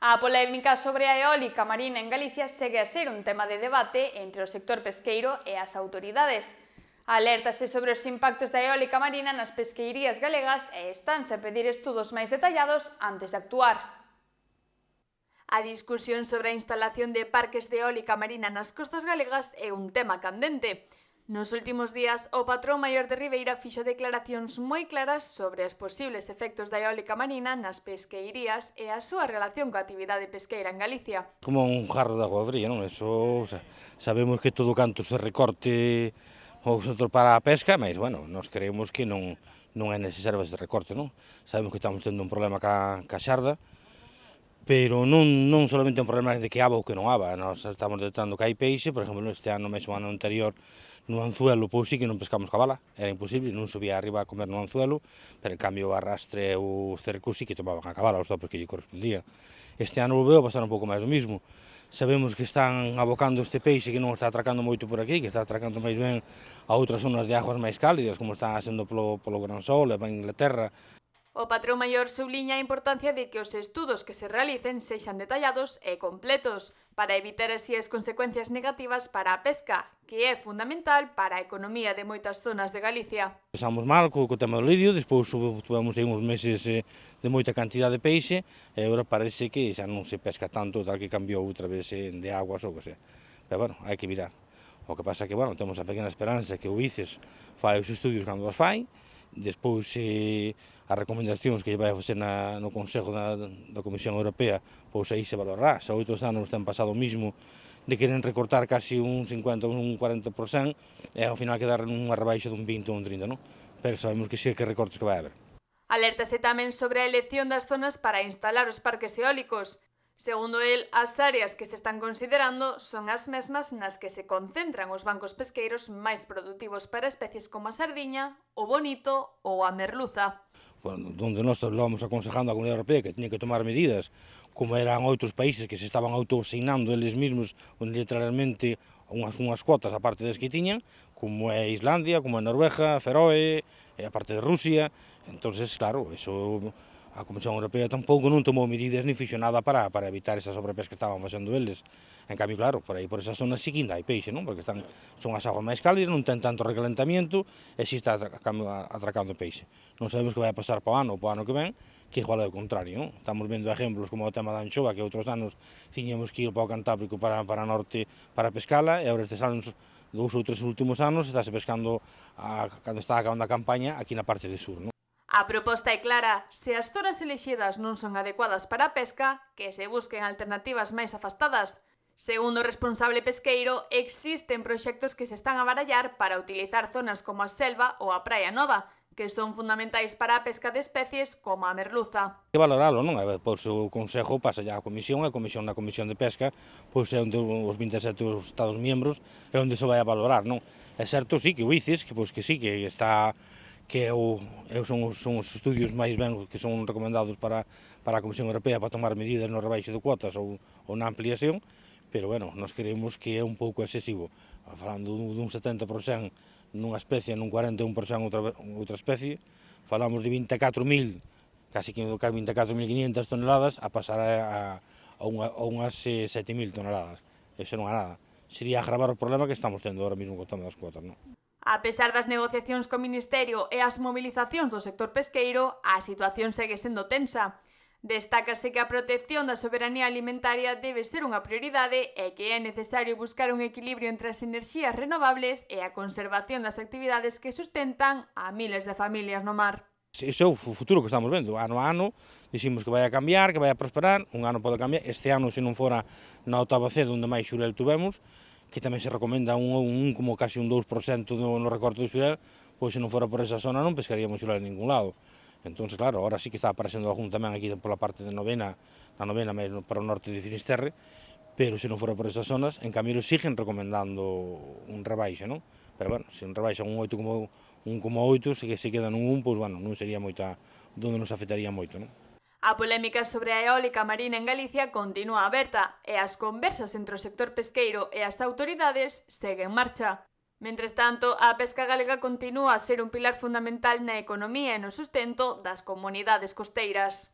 A polémica sobre a eólica marina en Galicia segue a ser un tema de debate entre o sector pesqueiro e as autoridades. Alértase sobre os impactos da eólica marina nas pesqueirías galegas e estanse a pedir estudos máis detallados antes de actuar. A discusión sobre a instalación de parques de eólica marina nas costas galegas é un tema candente. Nos últimos días, o patrón maior de Ribeira fixo declaracións moi claras sobre os posibles efectos da eólica marina nas pesqueirías e a súa relación coa actividade pesqueira en Galicia. Como un jarro de agua fría, non? Eso, sabemos que todo canto se recorte o sector para a pesca, mas, bueno, nós creemos que non é necesario ese recorte, non? Sabemos que estamos tendo un problema ca xarda, pero non solamente un problema de que aba ou que non aba, nós estamos detectando que hai peixe, por exemplo, este ano, mesmo ano anterior, no anzuelo, pois sí que non pescamos cabala, era imposible, non subía arriba a comer no anzuelo, pero en cambio o arrastre e o cerco sí que tomaban a cabala, os topos que lle correspondía. Este ano volveu a pasar un pouco máis do mismo. Sabemos que están abocando este peixe que non está atracando moito por aquí, que está atracando máis ben a outras zonas de aguas máis cálidas, como está sendo polo Gran Sol e en Inglaterra. O patrón maior subliña a importancia de que os estudos que se realicen sexan detallados e completos para evitar así as consecuencias negativas para a pesca, que é fundamental para a economía de moitas zonas de Galicia. Pasamos mal co tema do lirio, despois tuvemos aí uns meses de moita cantidad de peixe e agora parece que xa non se pesca tanto, tal que cambiou outra vez de aguas ou que sea. Pero, bueno, hai que virar. O que pasa é que, bueno, temos a pequena esperanza que o ICES fai os estudios cando os fai, despois as recomendacións que vai a facer no Consejo da Comisión Europea, pois aí se valorará. Se outros anos ten pasado o mismo de queren recortar casi un 50 ou un 40% e ao final quedar nunha rebaixa dun 20 ou un 30, non? Pero sabemos que sí que recortes que vai haber. Alértase tamén sobre a elección das zonas para instalar os parques eólicos. Segundo el, as áreas que se están considerando son as mesmas nas que se concentran os bancos pesqueiros máis produtivos para especies como a sardiña, o bonito ou a merluza. Bueno, onde nós estábamos aconsejando a Comunidade Europea que tiña que tomar medidas, como eran outros países que se estaban autoasignando eles mesmos literalmente unhas cuotas a parte das que tiñan, como é Islandia, como é Noruega, Feroe, e a parte de Rusia. Entonces, claro, eso a Comisión Europea tampouco non tomou medidas ni fixo nada para evitar esa sobrepesca que estaban facendo eles. En cambio, claro, por aí por esa zona sí que ainda hai peixe, non? Porque son as aguas máis cálidas, non ten tanto recalentamiento e sí está atracando peixe. Non sabemos que vai a pasar para o ano ou para o ano que ven, que igual é o contrario, non? Estamos vendo exemplos como o tema da anchova, que outros anos tiñamos que ir para o Cantábrico para norte para pescala, e agora estes anos, 2 ou 3 últimos anos, estáse pescando cando está acabando a campaña aquí na parte de sur, non? A proposta é clara, se as zonas elixidas non son adecuadas para a pesca, que se busquen alternativas máis afastadas. Segundo o responsable pesqueiro, existen proxectos que se están a barallar para utilizar zonas como a selva ou a Praia Nova, que son fundamentais para a pesca de especies como a merluza. Que valoralo, non? Pois o Consejo pasa ya a Comisión, e a Comisión na Comisión de Pesca, pois é onde os 27 Estados miembros é onde se vai a valorar, non? É certo, sí, que o ICES, que sí, que está son os estudios máis ben que son recomendados para a Comisión Europea para tomar medidas no rebaixo de cuotas ou na ampliación, pero, bueno, nós creemos que é un pouco excesivo. Falando dun 70% nunha especie, nun 41% outra especie, falamos de 24.000, casi 24.500 toneladas a pasar a unhas 7.000 toneladas. Eso non é nada. Sería agravar o problema que estamos tendo ahora mesmo co tema das cuotas, non? A pesar das negociacións co Ministerio e as movilizacións do sector pesqueiro, a situación segue sendo tensa. Destácase que a protección da soberanía alimentaria debe ser unha prioridade e que é necesario buscar un equilibrio entre as enerxías renovables e a conservación das actividades que sustentan a miles de familias no mar. Iso é o futuro que estamos vendo. Ano a ano dicimos que vai a cambiar, que vai a prosperar, un ano pode cambiar. Este ano, se non fora na octava C, onde máis xurel tuvemos, que tamén se recomenda como casi un 2% no recorte do xurel, pois se non fora por esa zona non pescaríamos xurel en ningún lado. Entón, claro, ahora sí que está aparecendo algún tamén aquí pola parte de novena, para o norte de Finisterre, pero se non fora por esas zonas, en cambio, siguen recomendando un rebaixe, non? Pero, bueno, se un rebaixa un 1,8, se queda nun 1, pois, bueno, non sería moita, onde nos afectaría moito, non? A polémica sobre a eólica marina en Galicia continúa aberta e as conversas entre o sector pesqueiro e as autoridades seguen en marcha. Mentres tanto, a pesca galega continúa a ser un pilar fundamental na economía e no sustento das comunidades costeiras.